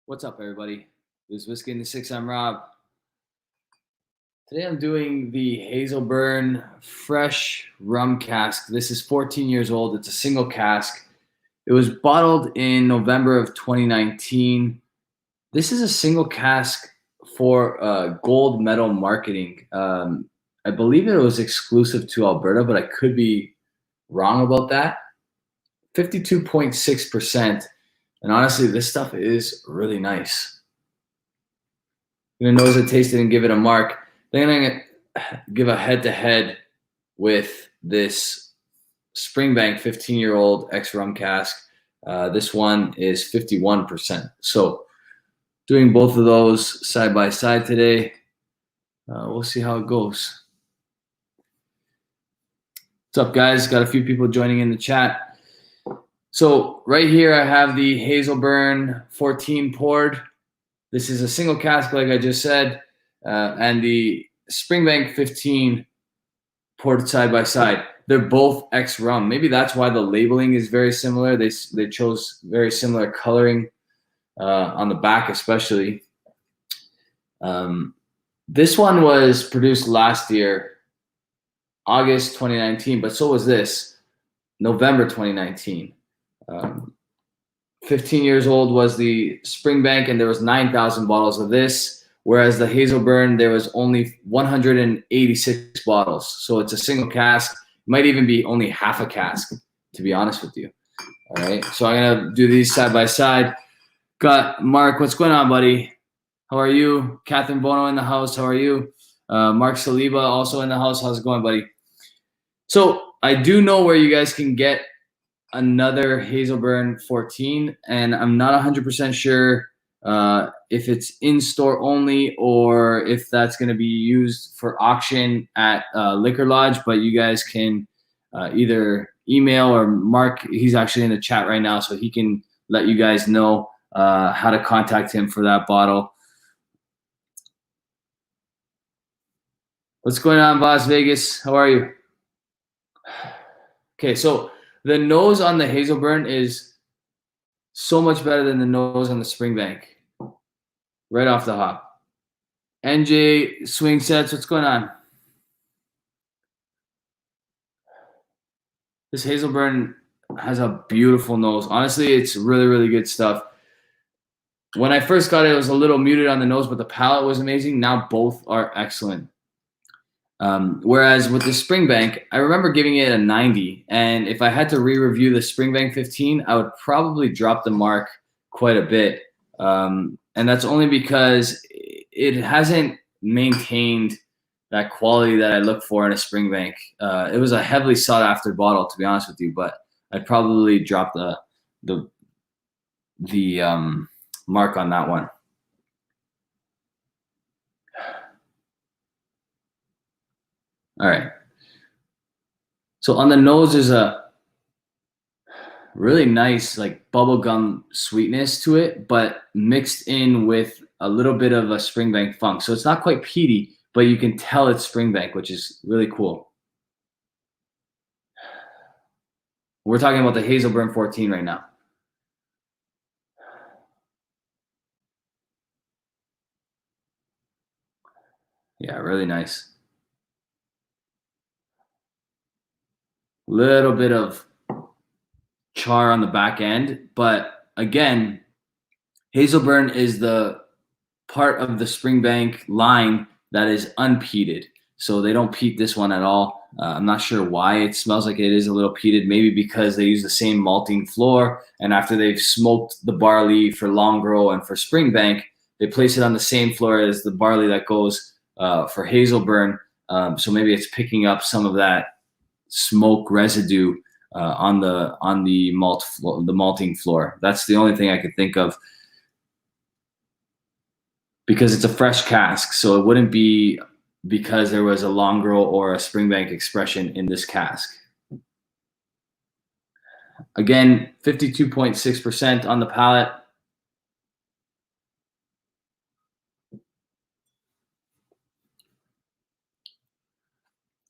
What's up, everybody? This is Whiskey in the Six. I'm Rob. Today I'm doing the Hazelburn Fresh Rum Cask. This is 14 years old. It's a single cask. It was bottled in November of 2019. This is a single cask for gold medal marketing. I believe it was exclusive to Alberta, but I could be wrong about that. 52.6%. And honestly, this stuff is really nice. I'm gonna nose it, taste it, and give it a mark. Then I'm gonna give a head-to-head with this Springbank 15-year-old ex-rum cask. This one is 51%. So doing both of those side by side today. We'll see how it goes. What's up, guys? Got a few people joining in the chat. So right here I have the Hazelburn 14 poured. This is a single cask, like I just said, and the Springbank 15 poured side by side. They're both ex-rum. Maybe that's why the labeling is very similar. They chose very similar coloring on the back, especially. This one was produced last year, August 2019, but so was this, November 2019. 15 years old was the Springbank, and there was 9,000 bottles of this, whereas the Hazelburn, there was only 186 bottles. So it's a single cask. It might even be only half a cask, to be honest with you. All right, so I'm gonna do these side by side. Got Mark. What's going on, buddy? How are you? Catherine Bono in the house. How are you? Mark Saliba also in the house. How's it going, buddy? So I do know where you guys can get another Hazelburn 14, and I'm not 100% sure if it's in store only or if that's going to be used for auction at Liquor Lodge. But you guys can either email or Mark. He's actually in the chat right now, so he can let you guys know how to contact him for that bottle. What's going on, Las Vegas? How are you? Okay, so the nose on the Hazelburn is so much better than the nose on the Springbank. Right off the hop. NJ Swing Sets, what's going on? This Hazelburn has a beautiful nose. Honestly, it's really, really good stuff. When I first got it, it was a little muted on the nose, but the palate was amazing. Now both are excellent. Whereas with the Springbank, I remember giving it a 90, and if I had to re-review the Springbank 15, I would probably drop the mark quite a bit, and that's only because it hasn't maintained that quality that I look for in a Springbank. It was a heavily sought-after bottle, to be honest with you, but I'd probably drop the mark on that one. All right. So on the nose, there's a really nice like bubblegum sweetness to it, but mixed in with a little bit of a Springbank funk. So it's not quite peaty, but you can tell it's Springbank, which is really cool. We're talking about the Hazelburn 14 right now. Yeah, really nice. Little bit of char on the back end, but again, Hazelburn is the part of the Springbank line that is unpeated, so they don't peat this one at all. I'm not sure why it smells like it is a little peated. Maybe because they use the same malting floor, and after they've smoked the barley for long grow and for Springbank, they place it on the same floor as the barley that goes for Hazelburn. So maybe it's picking up some of that smoke residue on the malting floor. That's the only thing I could think of, because it's a fresh cask, so it wouldn't be because there was a long grow or a Springbank expression in this cask. Again, 52.6% on the palate.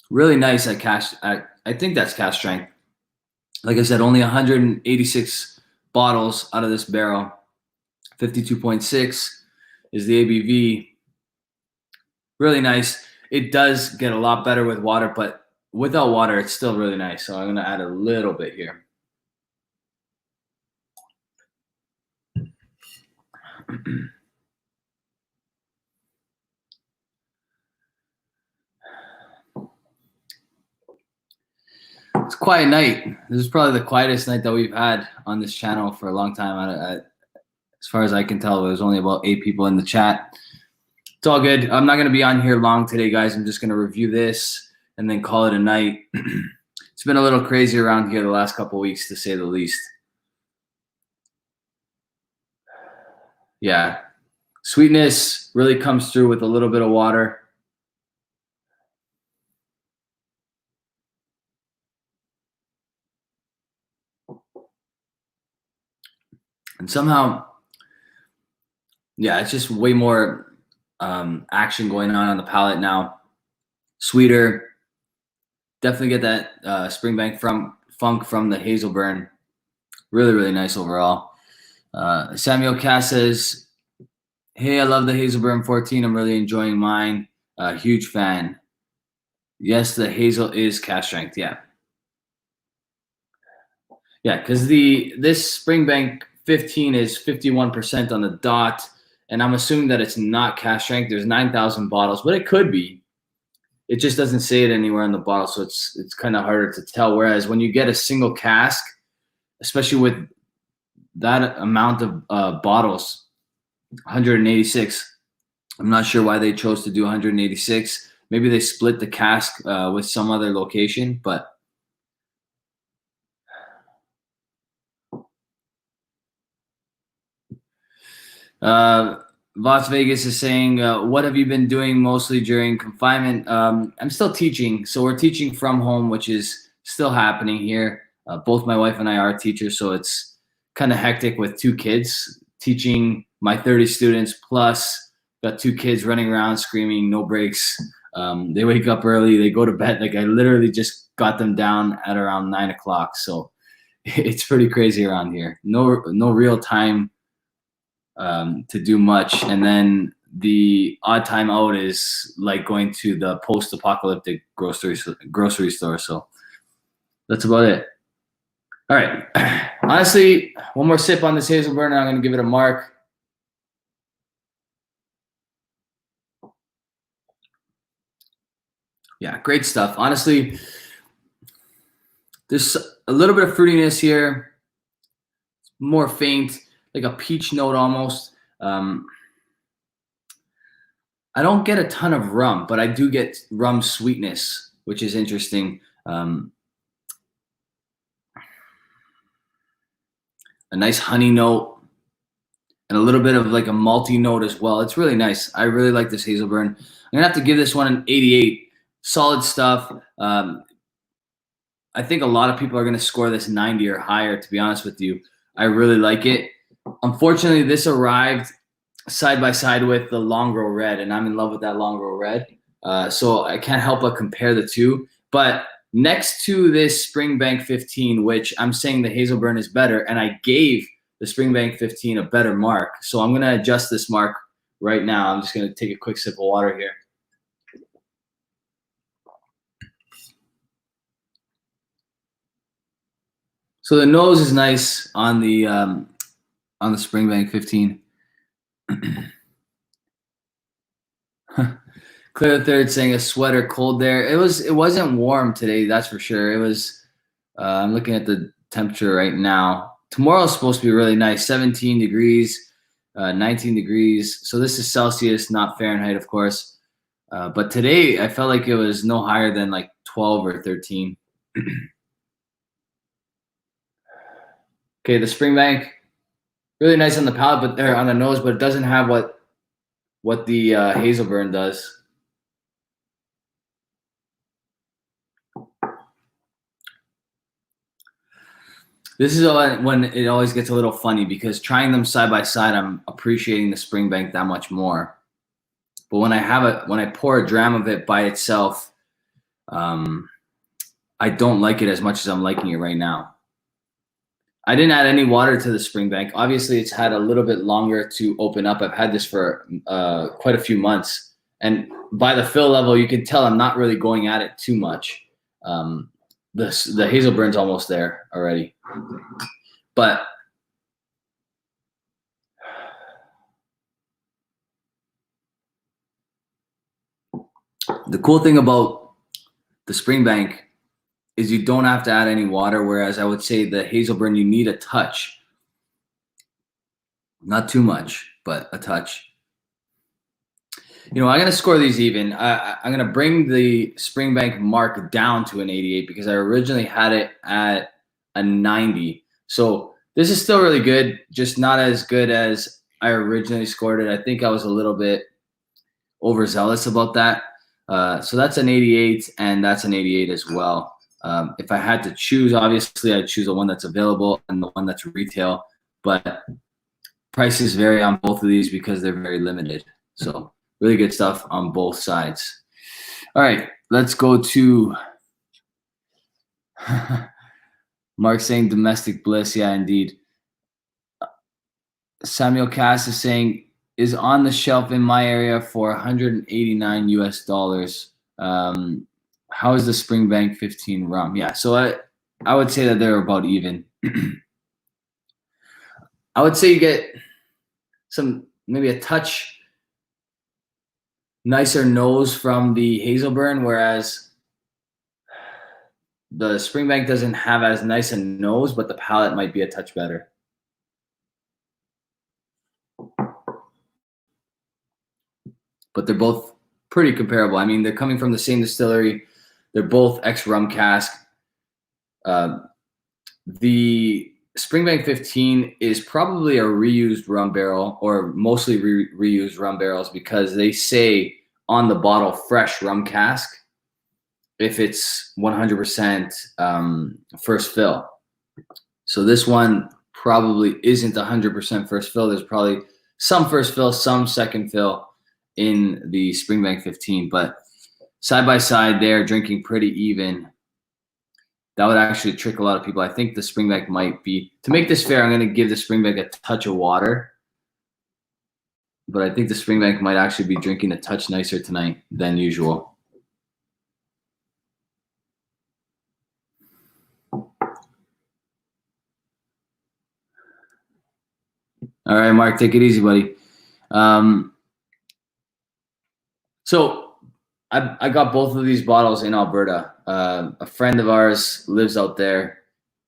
Really nice at cask. I think that's cask strength. Like I said, only 186 bottles out of this barrel. 52.6 is the ABV. Really nice. It does get a lot better with water, but without water, it's still really nice. So I'm going to add a little bit here. It's a quiet night. This is probably the quietest night that we've had on this channel for a long time. As far as I can tell, there's only about 8 people in the chat. It's all good. I'm not going to be on here long today, guys. I'm just going to review this and then call it a night. It's been a little crazy around here the last couple of weeks, to say the least. Yeah. Sweetness really comes through with a little bit of water. And somehow, yeah, it's just way more action going on the palate now. Sweeter. Definitely get that Springbank funk from the Hazelburn. Really, really nice overall. Samuel Cass says, hey, I love the Hazelburn 14. I'm really enjoying mine. Huge fan. Yes, the Hazel is cask strength. Yeah. Yeah, because this Springbank 15 is 51% on the dot, and I'm assuming that it's not cask strength. There's 9,000 bottles, but it could be. It just doesn't say it anywhere on the bottle, so it's kind of harder to tell. Whereas when you get a single cask, especially with that amount of bottles, 186. I'm not sure why they chose to do 186. Maybe they split the cask with some other location, but Las Vegas is saying, what have you been doing mostly during confinement? I'm still teaching. So we're teaching from home, which is still happening here. Both my wife and I are teachers, so it's kind of hectic with 2 kids, teaching my 30 students, plus got 2 kids running around screaming, no breaks. They wake up early, they go to bed. Like I literally just got them down at around 9 o'clock. So it's pretty crazy around here. No real time to do much. And then the odd time out is like going to the post-apocalyptic grocery store. So that's about it. All right. Honestly, one more sip on this Hazelburn and I'm going to give it a mark. Yeah, great stuff. Honestly, there's a little bit of fruitiness here. More faint, like a peach note almost. I don't get a ton of rum, but I do get rum sweetness, which is interesting. A nice honey note and a little bit of like a malty note as well. It's really nice. I really like this Hazelburn. I'm gonna have to give this one an 88. Solid stuff. I think a lot of people are gonna score this 90 or higher, to be honest with you. I really like it. Unfortunately, this arrived side by side with the Long Row Red, and I'm in love with that Long Row Red. So I can't help but compare the two. But next to this Springbank 15, which I'm saying the Hazelburn is better, and I gave the Springbank 15 a better mark. So I'm going to adjust this mark right now. I'm just going to take a quick sip of water here. So the nose is nice on the Springbank 15. Clear the Third saying a sweater cold there. It wasn't warm today, that's for sure. It was. I'm looking at the temperature right now. Tomorrow's supposed to be really nice. 17 degrees, 19 degrees. So this is Celsius, not Fahrenheit, of course. But today I felt like it was no higher than like 12 or 13. Okay, the Springbank, really nice on the palate, but there on the nose, but it doesn't have what the Hazelburn does. This is when it always gets a little funny, because trying them side by side, I'm appreciating the Springbank that much more. But when I pour a dram of it by itself, I don't like it as much as I'm liking it right now. I didn't add any water to the Springbank. Obviously, it's had a little bit longer to open up. I've had this for quite a few months. And by the fill level, you can tell I'm not really going at it too much. The Hazelburn's almost there already. But the cool thing about the Springbank is you don't have to add any water, whereas I would say the Hazelburn, you need a touch. Not too much, but a touch. You know, I'm going to score these even. I'm going to bring the Springbank mark down to an 88 because I originally had it at a 90. So this is still really good, just not as good as I originally scored it. I think I was a little bit overzealous about that. So that's an 88, and that's an 88 as well. If I had to choose, obviously I'd choose the one that's available and the one that's retail, but prices vary on both of these because they're very limited. So really good stuff on both sides. All right, let's go to Mark saying domestic bliss. Yeah, indeed. Samuel Cass is saying is on the shelf in my area for 189 US dollars. How is the Springbank 15 rum? Yeah, so I would say that they're about even. I would say you get maybe a touch nicer nose from the Hazelburn, whereas the Springbank doesn't have as nice a nose, but the palate might be a touch better. But they're both pretty comparable. I mean, they're coming from the same distillery. They're both ex-rum cask. The Springbank 15 is probably a reused rum barrel, or mostly reused rum barrels, because they say on the bottle fresh rum cask if it's 100% first fill. So this one probably isn't 100% first fill. There's probably some first fill, some second fill in the Springbank 15, but side by side they're drinking pretty even. That would actually trick a lot of people. I think the Springbank might be, to make this fair, I'm going to give the Springbank a touch of water, but I think the Springbank might actually be drinking a touch nicer tonight than usual. All right, Mark, take it easy, buddy. So I got both of these bottles in Alberta. A friend of ours lives out there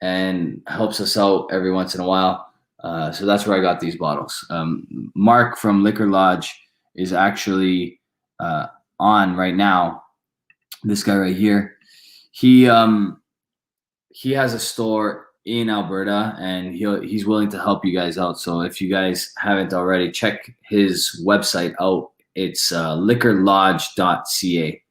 and helps us out every once in a while. So that's where I got these bottles. Mark from Liquor Lodge is actually on right now. This guy right here. He has a store in Alberta, and he's willing to help you guys out. So if you guys haven't already, check his website out. It's liquorlodge.ca.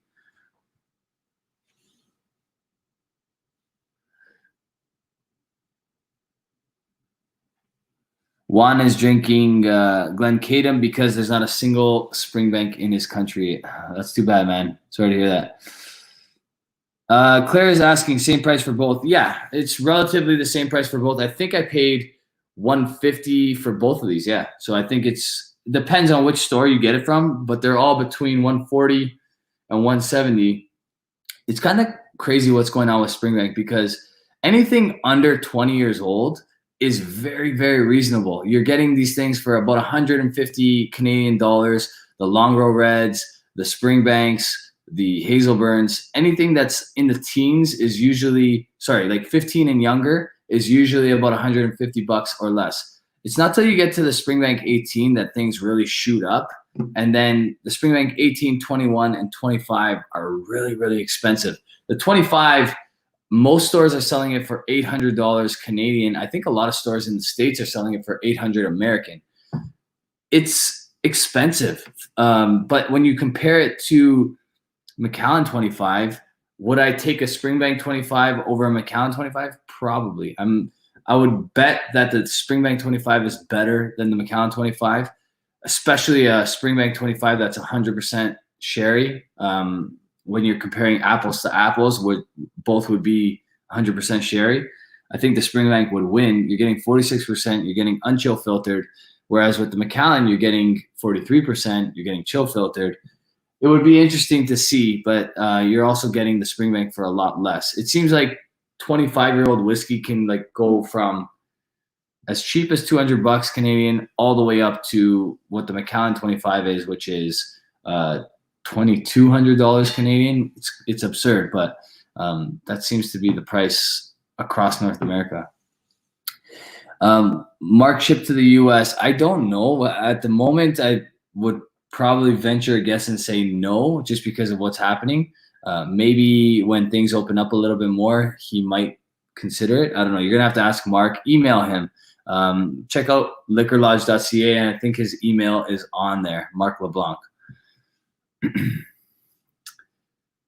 Juan is drinking Glencadam because there's not a single Springbank in his country. That's too bad, man. Sorry to hear that. Claire is asking same price for both. Yeah, it's relatively the same price for both. I think I paid $150 for both of these. Yeah, so I think it's depends on which store you get it from, but they're all between $140 and $170. It's kind of crazy what's going on with Springbank because anything under 20 years old is very, very reasonable. You're getting these things for about 150 Canadian dollars. The Longrow Reds, the Springbanks, the Hazelburns, anything that's in the teens is usually, like 15 and younger is usually about 150 bucks or less. It's not till you get to the Springbank 18 that things really shoot up. And then the Springbank 18, 21, and 25 are really, really expensive. The 25, most stores are selling it for $800 Canadian. I think a lot of stores in the States are selling it for $800 American. It's expensive. But when you compare it to Macallan 25, would I take a Springbank 25 over a Macallan 25? Probably. I would bet that the Springbank 25 is better than the Macallan 25, especially a Springbank 25 that's 100% sherry. When you're comparing apples to apples, both would be 100% sherry. I think the Springbank would win. You're getting 46%. You're getting unchill filtered. Whereas with the Macallan, you're getting 43%. You're getting chill filtered. It would be interesting to see, but you're also getting the Springbank for a lot less. It seems like 25-year-old whiskey can like go from as cheap as $200 Canadian all the way up to what the Macallan 25 is, which is $2,200 Canadian. It's absurd, but that seems to be the price across North America. Mark shipped to the US. I don't know. At the moment, I would probably venture a guess and say no, just because of what's happening. Maybe when things open up a little bit more, he might consider it. I don't know. You're going to have to ask Mark. Email him. Check out liquorlodge.ca, and I think his email is on there, Mark LeBlanc.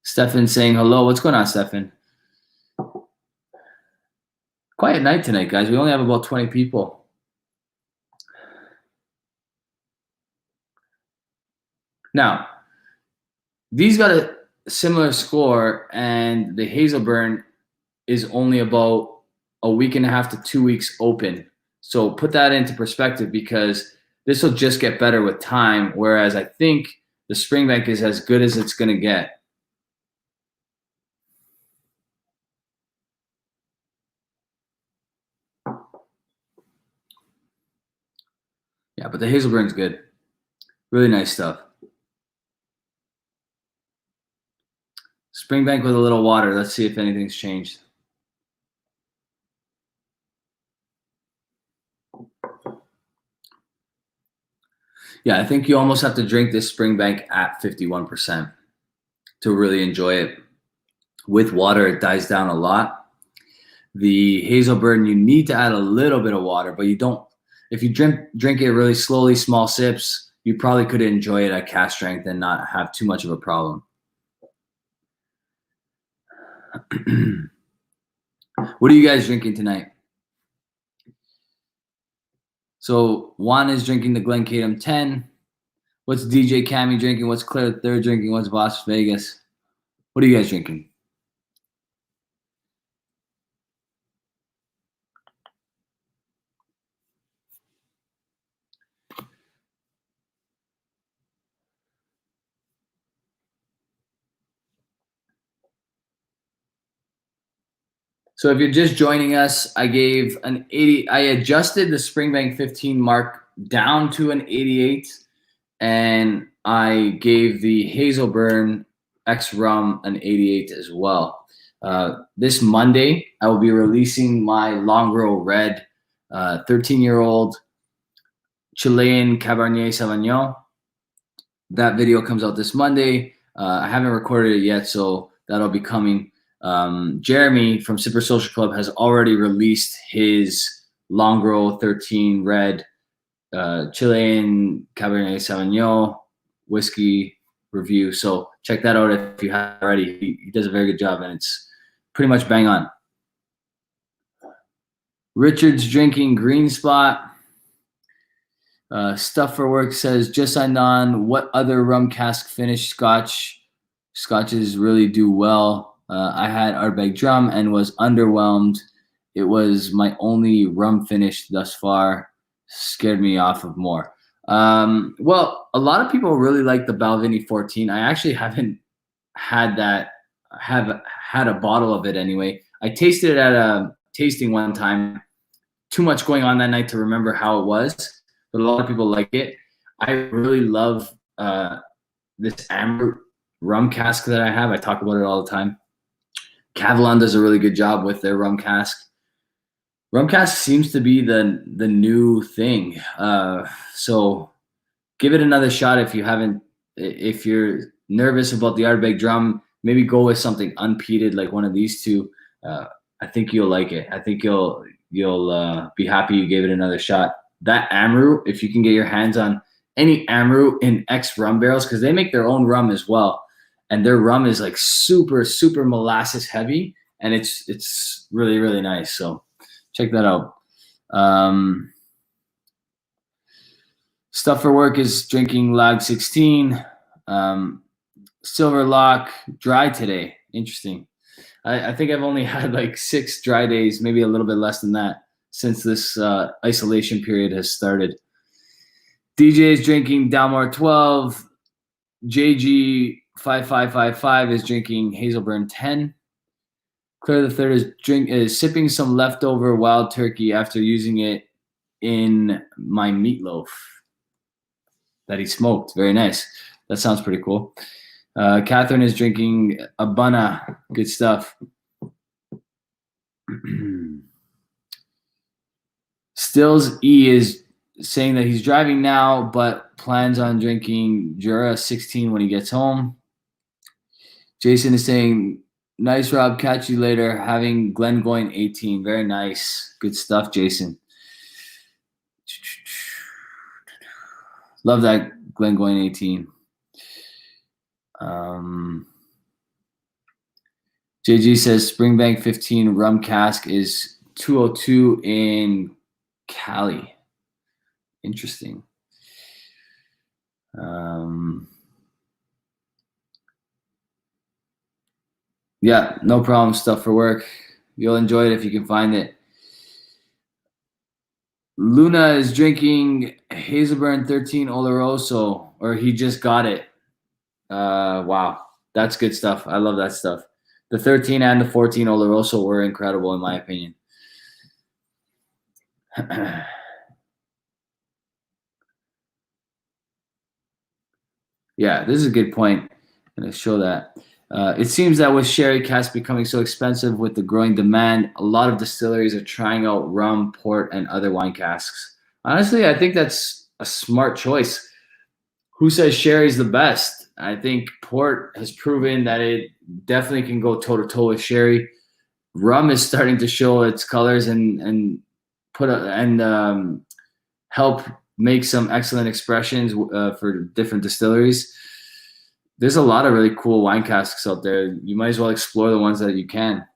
Stefan saying hello. What's going on, Stefan? Quiet night tonight, guys. We only have about 20 people. Now, these got a similar score, and the Hazelburn is only about a week and a half to 2 weeks open. So put that into perspective, because this will just get better with time, whereas I think the Springbank is as good as it's going to get. Yeah, but the Hazelburn's good. Really nice stuff. Springbank with a little water. Let's see if anything's changed. Yeah, I think you almost have to drink this Springbank at 51% to really enjoy it. With water, it dies down a lot. The Hazelburn, you need to add a little bit of water, but you don't. If you drink it really slowly, small sips, you probably could enjoy it at cask strength and not have too much of a problem. What are you guys drinking tonight? So Juan is drinking the Glencairn 10. What's DJ Cammy drinking? What's Claire Third drinking? What's Las Vegas? What are you guys drinking? So if you're just joining us, I gave an 80. I adjusted the Springbank 15 mark down to an 88, and I gave the Hazelburn X Rum an 88 as well. This Monday, I will be releasing my Longrow Red 13-year-old Chilean Cabernet Sauvignon. That video comes out this Monday. I haven't recorded it yet, so that'll be coming. Jeremy from Sipper Social Club has already released his Longrow 13 Red Chilean Cabernet Sauvignon whiskey review. So check that out if you haven't already. He does a very good job, and it's pretty much bang on. Richard's drinking Green Spot. Stuff for Work says, just signed on. What other rum cask finished scotches really do well? I had Ardbeg Drum and was underwhelmed. It was my only rum finish thus far. Scared me off of more. Well, a lot of people really like the Balvenie 14. I actually haven't had that. Have had a bottle of it anyway. I tasted it at a tasting one time. Too much going on that night to remember how it was, but a lot of people like it. I really love this amber rum cask that I have. I talk about it all the time. Cavalon does a really good job with their rum cask. Rum cask seems to be the new thing. So give it another shot if you haven't. If you're nervous about the Ardbeg Drum, maybe go with something unpeated like one of these two. I think you'll like it. I think you'll be happy you gave it another shot. That Amrou, if you can get your hands on any Amrou in X rum barrels, because they make their own rum as well, and their rum is like super, super molasses heavy, and it's really, really nice. So check that out. Stuff for Work is drinking Lag 16. Silver Lock dry today. Interesting. I think I've only had like 6 dry days, maybe a little bit less than that, since this isolation period has started. DJ is drinking Dalmore 12. JG 5555 is drinking Hazelburn 10. Claire the Third is sipping some leftover wild turkey after using it in my meatloaf that he smoked. Very nice. That sounds pretty cool. Catherine is drinking Abana. Good stuff. Stills E is saying that he's driving now, but plans on drinking Jura 16 when he gets home. Jason is saying, nice, Rob. Catch you later. Having Glengoyne 18. Very nice. Good stuff, Jason. Love that Glengoyne 18. JG says Springbank 15 rum cask is 202 in Cali. Interesting. Yeah, no problem. Stuff for work. You'll enjoy it if you can find it. Luna is drinking Hazelburn 13 Oloroso, or he just got it. Wow, that's good stuff. I love that stuff. The 13 and the 14 Oloroso were incredible, in my opinion. Yeah, this is a good point. I'm going to show that. It seems that with sherry casks becoming so expensive with the growing demand, a lot of distilleries are trying out rum, port, and other wine casks. Honestly, I think that's a smart choice. Who says sherry's the best? I think port has proven that it definitely can go toe-to-toe with sherry. Rum is starting to show its colors and help make some excellent expressions for different distilleries. There's a lot of really cool wine casks out there. You might as well explore the ones that you can.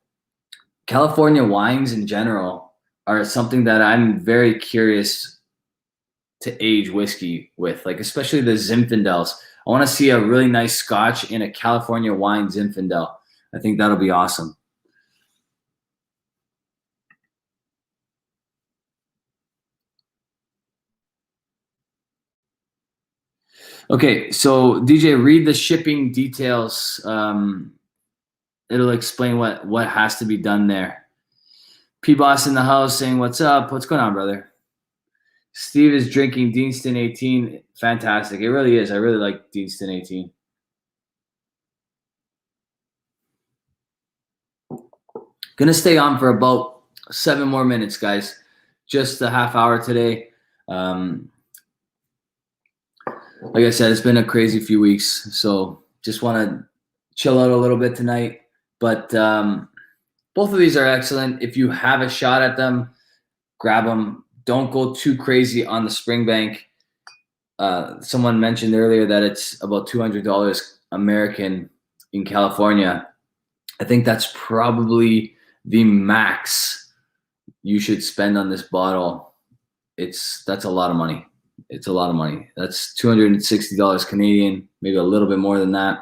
California wines in general are something that I'm very curious to age whiskey with, like especially the Zinfandels. I want to see a really nice scotch in a California wine Zinfandel. I think that'll be awesome. Okay, so DJ, read the shipping details. It'll explain what has to be done there. P-Boss in the house saying, what's up? What's going on, brother? Steve is drinking Deanston 18. Fantastic. It really is. I really like Deanston 18. Gonna stay on for about 7 more minutes, guys. Just a half hour today. Like I said, it's been a crazy few weeks, so just want to chill out a little bit tonight. But both of these are excellent. If you have a shot at them, grab them. Don't go too crazy on the Springbank. Someone mentioned earlier that it's about $200 American in California. I think that's probably the max you should spend on this bottle. That's a lot of money. It's a lot of money. That's $260 Canadian, maybe a little bit more than that.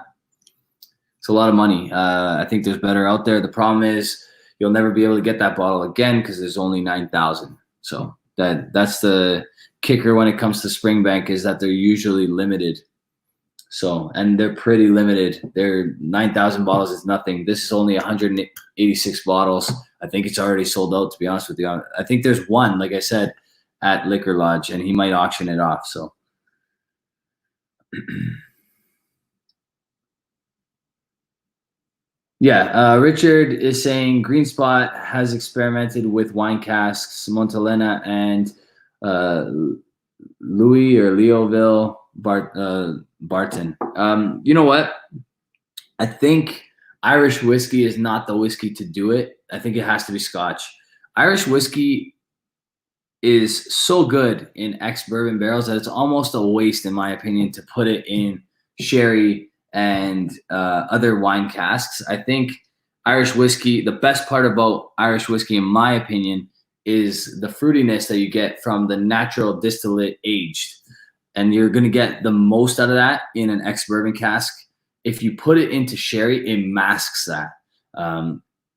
It's a lot of money. I think there's better out there. The problem is you'll never be able to get that bottle again because there's only 9,000. So that's the kicker when it comes to Springbank, is that they're usually limited. So, and they're pretty limited. They're 9,000 bottles is nothing. This is only 186 bottles. I think it's already sold out, to be honest with you. I think there's one, like I said, at Liquor Lodge, and he might auction it off. So yeah, Richard is saying Green Spot has experimented with wine casks, Montelena and Louis or Leoville Barton. You know what? I think Irish whiskey is not the whiskey to do it. I think it has to be Scotch. Irish whiskey is so good in ex-bourbon barrels that it's almost a waste, in my opinion, to put it in sherry and other wine casks. I think Irish whiskey, the best part about Irish whiskey, in my opinion, is the fruitiness that you get from the natural distillate aged. And you're going to get the most out of that in an ex-bourbon cask. If you put it into sherry, it masks that.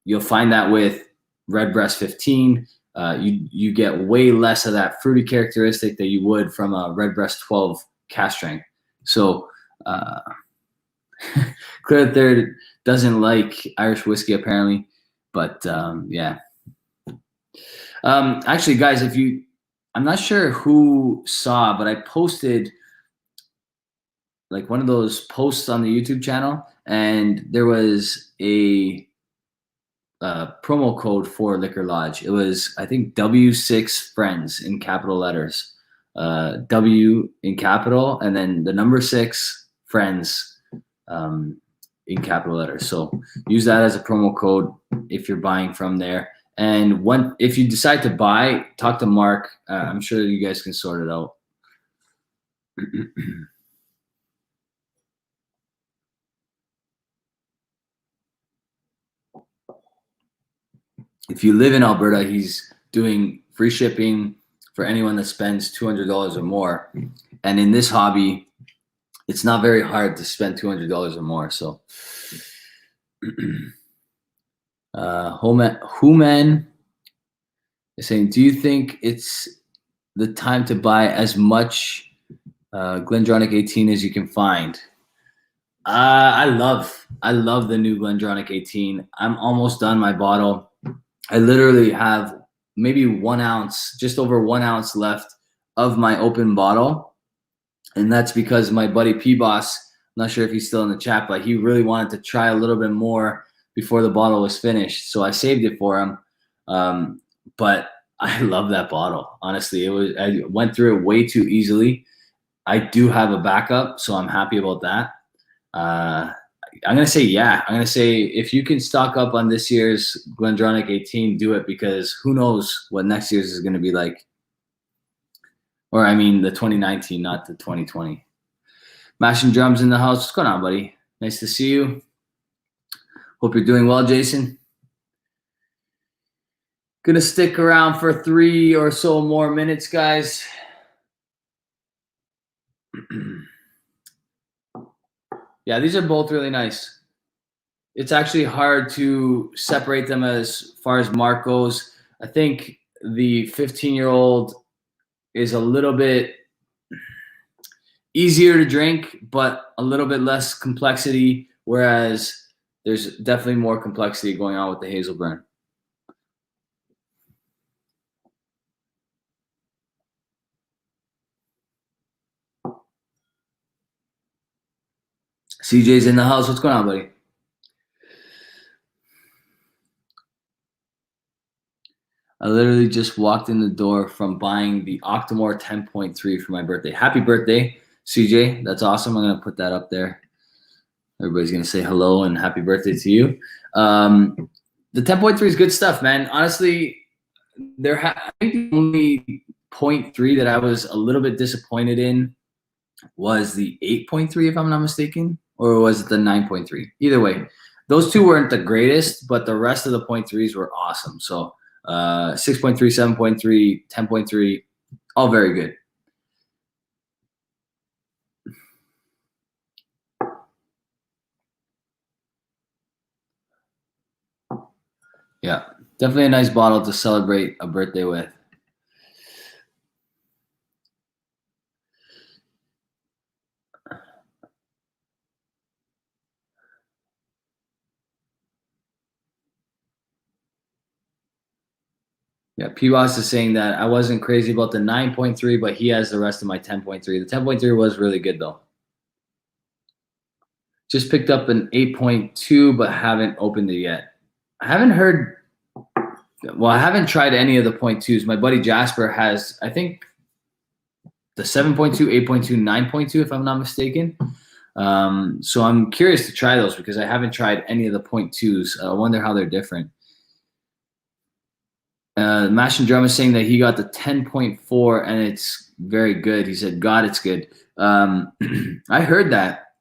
you'll find that with Redbreast 15, you get way less of that fruity characteristic that you would from a Redbreast 12 cask strength. So Clear Third doesn't like Irish whiskey apparently, but yeah. Actually, guys, I'm not sure who saw, but I posted like one of those posts on the YouTube channel, and there was a promo code for Liquor Lodge. It was, I think, W6 Friends in capital letters. W in capital, and then the number 6 Friends in capital letters. So use that as a promo code if you're buying from there. And if you decide to buy, talk to Mark. I'm sure you guys can sort it out. If you live in Alberta, he's doing free shipping for anyone that spends $200 or more. And in this hobby, it's not very hard to spend $200 or more. So, Human is saying, do you think it's the time to buy as much Glendronach 18 as you can find? I love the new Glendronach 18. I'm almost done my bottle. I literally have maybe 1 ounce, just over 1 ounce left of my open bottle. And that's because my buddy P-Boss, I'm not sure if he's still in the chat, but he really wanted to try a little bit more before the bottle was finished. So I saved it for him. But I love that bottle. Honestly, I went through it way too easily. I do have a backup, so I'm happy about that. I'm going to say, yeah. I'm going to say if you can stock up on this year's Glendronach 18, do it, because who knows what next year's is going to be like. Or, I mean, the 2019, not the 2020. Mashing Drums in the house. What's going on, buddy? Nice to see you. Hope you're doing well, Jason. Going to stick around for 3 or so more minutes, guys. Yeah, these are both really nice. It's actually hard to separate them as far as Mark goes. I think the 15-year-old is a little bit easier to drink, but a little bit less complexity, whereas there's definitely more complexity going on with the Hazelburn. CJ's in the house. What's going on, buddy? I literally just walked in the door from buying the Octomore 10.3 for my birthday. Happy birthday, CJ. That's awesome. I'm going to put that up there. Everybody's going to say hello and happy birthday to you. The 10.3 is good stuff, man. Honestly, I think the only 0.3 that I was a little bit disappointed in was the 8.3, if I'm not mistaken, or was it the 9.3? Either way, those two weren't the greatest, but the rest of the 0.3s were awesome. So 6.3, 7.3, 10.3, all very good. Yeah, definitely a nice bottle to celebrate a birthday with. Yeah, P-Boss is saying that I wasn't crazy about the 9.3, but he has the rest of my 10.3. The 10.3 was really good, though. Just picked up an 8.2, but haven't opened it yet. I haven't tried any of the 0.2s. My buddy Jasper has, I think, the 7.2, 8.2, 9.2, if I'm not mistaken. So I'm curious to try those because I haven't tried any of the 0.2s. I wonder how they're different. Mash and Drum is saying that he got the 10.4 and it's very good. He said, God, it's good. I heard that.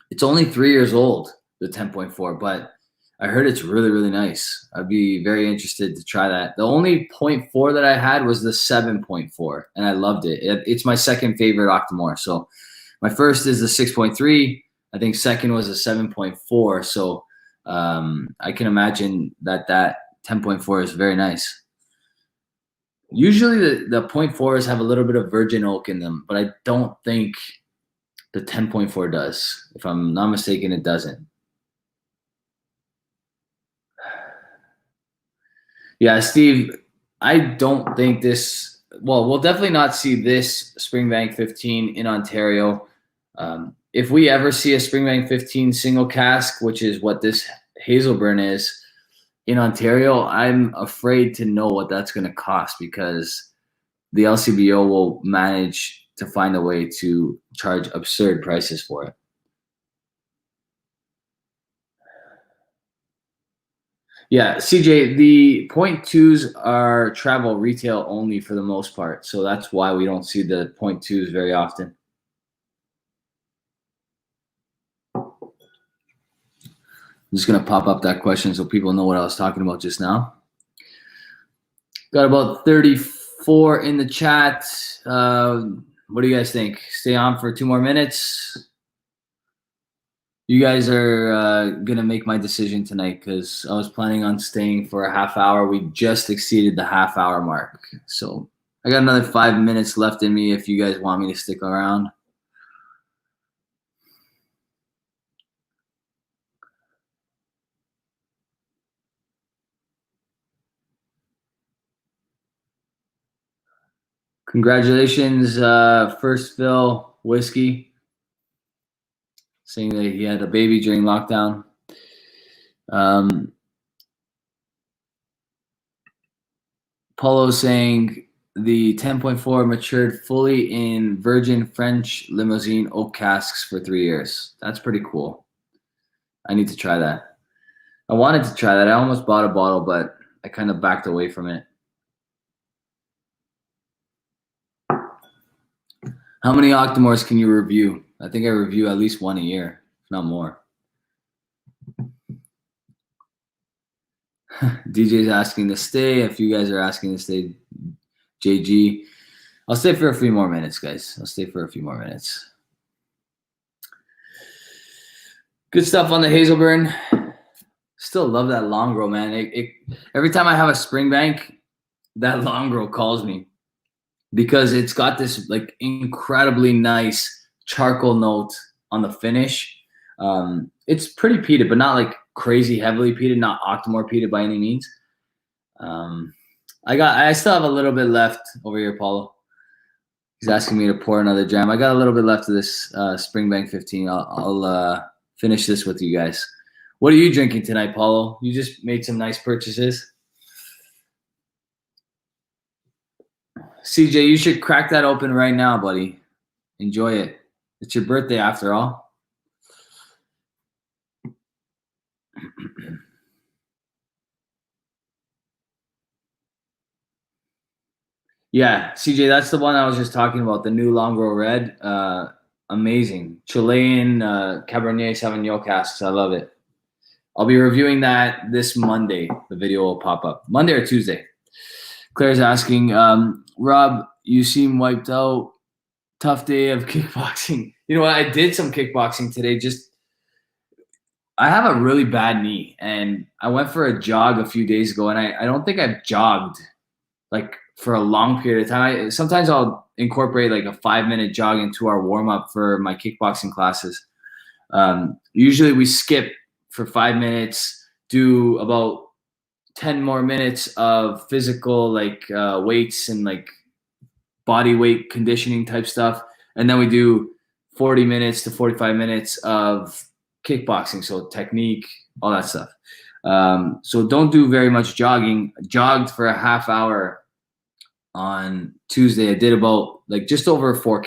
It's only 3 years old, the 10.4, but I heard it's really, really nice. I'd be very interested to try that. The only 0.4 that I had was the 7.4, and I loved it. It's my second favorite Octomore. So my first is the 6.3. I think second was a 7.4. So I can imagine that 10.4 is very nice. Usually the 0.4s have a little bit of virgin oak in them, but I don't think the 10.4 does. If I'm not mistaken, it doesn't. Yeah, Steve, I don't think this. Well, we'll definitely not see this Springbank 15 in Ontario. If we ever see a Springbank 15 single cask, which is what this Hazelburn is in Ontario, I'm afraid to know what that's going to cost, because the LCBO will manage to find a way to charge absurd prices for it. Yeah, CJ, the 0.2s are travel retail only for the most part. So that's why we don't see the 0.2s very often. I'm just going to pop up that question so people know what I was talking about just now. Got about 34 in the chat. What do you guys think? Stay on for 2 more minutes? You guys are going to make my decision tonight, because I was planning on staying for a half hour. We just exceeded the half-hour mark. So I got another 5 minutes left in me if you guys want me to stick around. Congratulations, First Fill Whiskey, saying that he had a baby during lockdown. Paulo saying the 10.4 matured fully in virgin French limousine oak casks for 3 years. That's pretty cool. I need to try that. I wanted to try that. I almost bought a bottle, but I kind of backed away from it. How many Octomores can you review? I think I review at least 1 a year, if not more. DJ's asking to stay. If you guys are asking to stay, JG, I'll stay for a few more minutes, guys. I'll stay for a few more minutes. Good stuff on the Hazelburn. Still love that long grow, man. Every time I have a Springbank, that long grow calls me, because it's got this like incredibly nice charcoal note on the finish. It's pretty peated, but not like crazy heavily peated, not Octomore peated by any means. I still have a little bit left over here, Paulo. He's asking me to pour another dram. I got a little bit left of this Springbank 15. I'll finish this with you guys. What are you drinking tonight, Paulo? You just made some nice purchases. CJ, you should crack that open right now, buddy. Enjoy it. It's your birthday after all. Yeah, CJ, that's the one I was just talking about, the new Long Grow Red. Amazing. Chilean Cabernet Sauvignon casks. I love it. I'll be reviewing that this Monday. The video will pop up. Monday or Tuesday. Claire's asking, Rob, you seem wiped out. Tough day of kickboxing. You know what? I did some kickboxing today. I have a really bad knee, and I went for a jog a few days ago, and I don't think I've jogged like for a long period of time. Sometimes I'll incorporate like a 5-minute jog into our warm-up for my kickboxing classes. Usually we skip for 5 minutes, do about 10 more minutes of physical like weights and like body weight conditioning type stuff, and then we do 40 minutes to 45 minutes of kickboxing, so technique, all that stuff. So don't do very much jogging. Jogged for a half hour on Tuesday. I did about like just over 4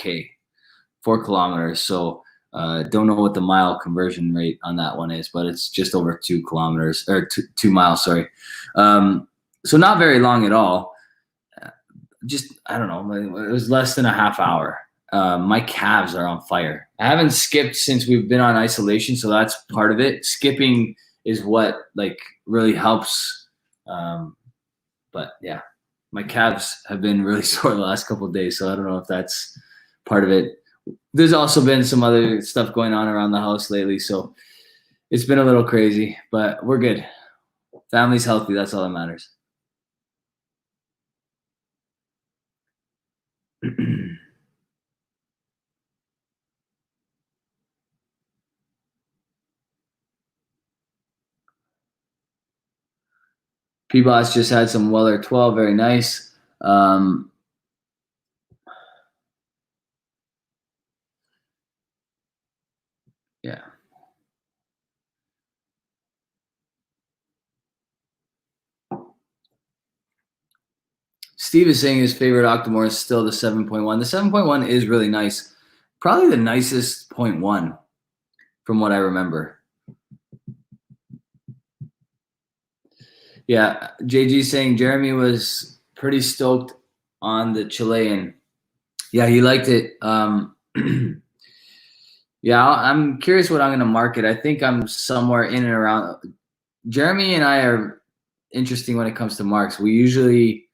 kilometers. So don't know what the mile conversion rate on that one is, but it's just over 2 kilometers or 2 miles. Sorry. So not very long at all. Just, I don't know. It was less than a half hour. My calves are on fire. I haven't skipped since we've been on isolation, so that's part of it. Skipping is what like really helps. But yeah, my calves have been really sore the last couple of days, so I don't know if that's part of it. There's also been some other stuff going on around the house lately, so It's been a little crazy, but we're good. Family's healthy. That's all that matters. P-Boss just had some Weller 12. Very nice. Yeah. Steve is saying his favorite Octomore is still the 7.1. The 7.1 is really nice. Probably the nicest 0.1 from what I remember. Yeah, JG saying Jeremy was pretty stoked on the Chilean. Yeah, he liked it. Yeah, I'm curious what I'm going to market. I think I'm somewhere in and around. Jeremy and I are interesting when it comes to marks. We usually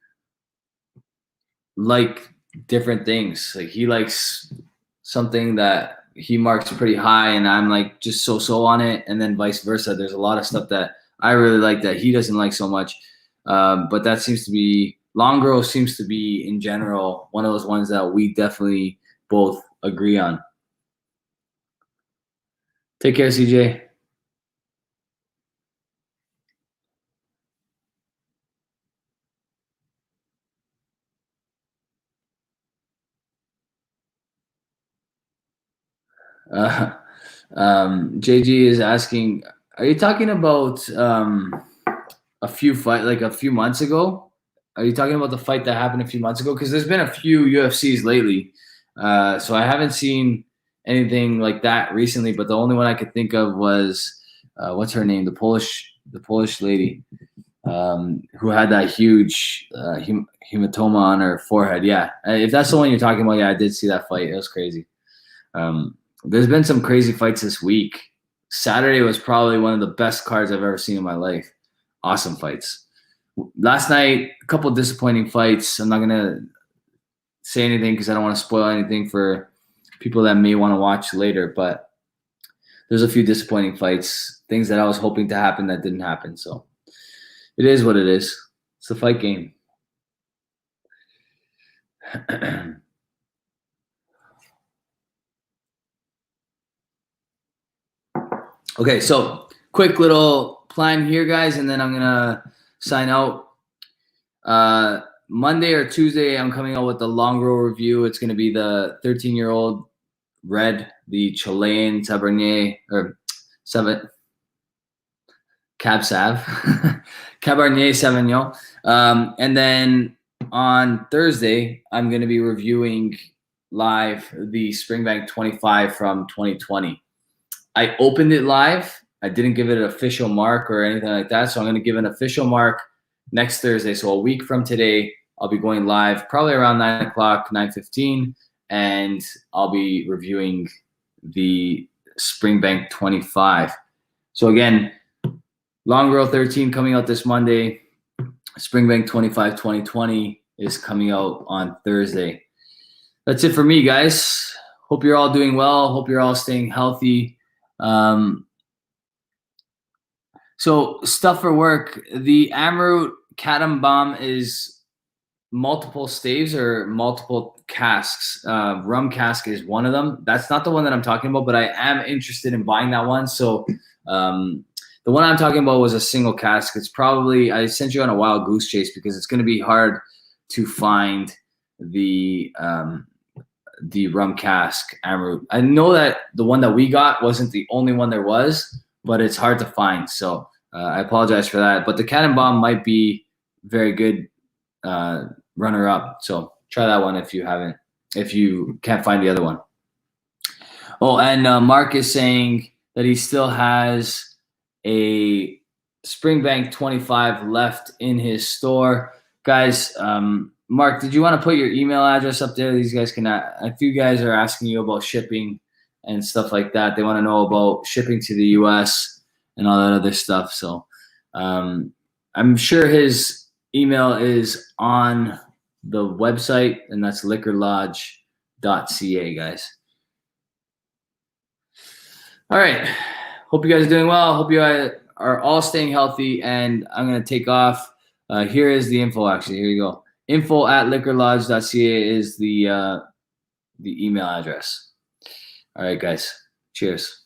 like different things. Like he likes something that he marks pretty high, and I'm like just so on it, and then vice versa. There's a lot of stuff that I really like that he doesn't like so much. But that seems to be Longrow seems to be in general one of those ones that we definitely both agree on. Take care, CJ. Uh, JG is asking, are you talking about a few months ago? Are you talking about the fight that happened a few months ago? Because there's been a few UFCs lately, so I haven't seen anything like that recently. But the only one I could think of was what's her name, the Polish lady who had that huge hematoma on her forehead. Yeah, if that's the one you're talking about, yeah, I did see that fight. It was crazy. There's been some crazy fights this week. Saturday was probably one of the best cards I've ever seen in my life. Awesome fights. Last night, a couple disappointing fights. I'm not gonna say anything because I don't want to spoil anything for people that may want to watch later. But there's a few disappointing fights, things that I was hoping to happen that didn't happen. So it is what it is. It's a fight game. Okay, so quick little plan here, guys, and then I'm gonna sign out. Monday or Tuesday, I'm coming out with the Longrow review. It's gonna be the 13-year-old red, the Chilean Cabernet or seven Cab Sav, Cabernet Sauvignon. And then on Thursday, I'm gonna be reviewing live the Springbank 25 from 2020. I opened it live. I didn't give it an official mark or anything like that. So I'm going to give an official mark next Thursday. So a week from today, I'll be going live probably around 9 o'clock, 9:15, and I'll be reviewing the Springbank 25. So again, Longrow 13 coming out this Monday. Springbank 25 2020 is coming out on Thursday. That's it for me, guys. Hope you're all doing well. Hope you're all staying healthy. So stuff for work. The Amroot Cadam Bomb is multiple staves or multiple casks. Rum cask is one of them. That's not the one that I'm talking about, but I am interested in buying that one. So the one I'm talking about was a single cask. It's probably, I sent you on a wild goose chase because it's going to be hard to find the rum cask Amroot. I know that the one that we got wasn't the only one there was, but it's hard to find. So I apologize for that. But the Cannon Bomb might be very good runner up. So try that one if you can't find the other one. Oh, and Mark is saying that he still has a Springbank 25 left in his store. Guys, Mark, did you want to put your email address up there? These guys can, a few guys are asking you about shipping and stuff like that. They want to know about shipping to the US and all that other stuff. So I'm sure his email is on the website, and that's liquorlodge.ca, guys. All right. Hope you guys are doing well. Hope you are all staying healthy. And I'm gonna take off. Here is the info. Actually, here you go. info@liquorlodge.ca is the email address. All right, guys. Cheers.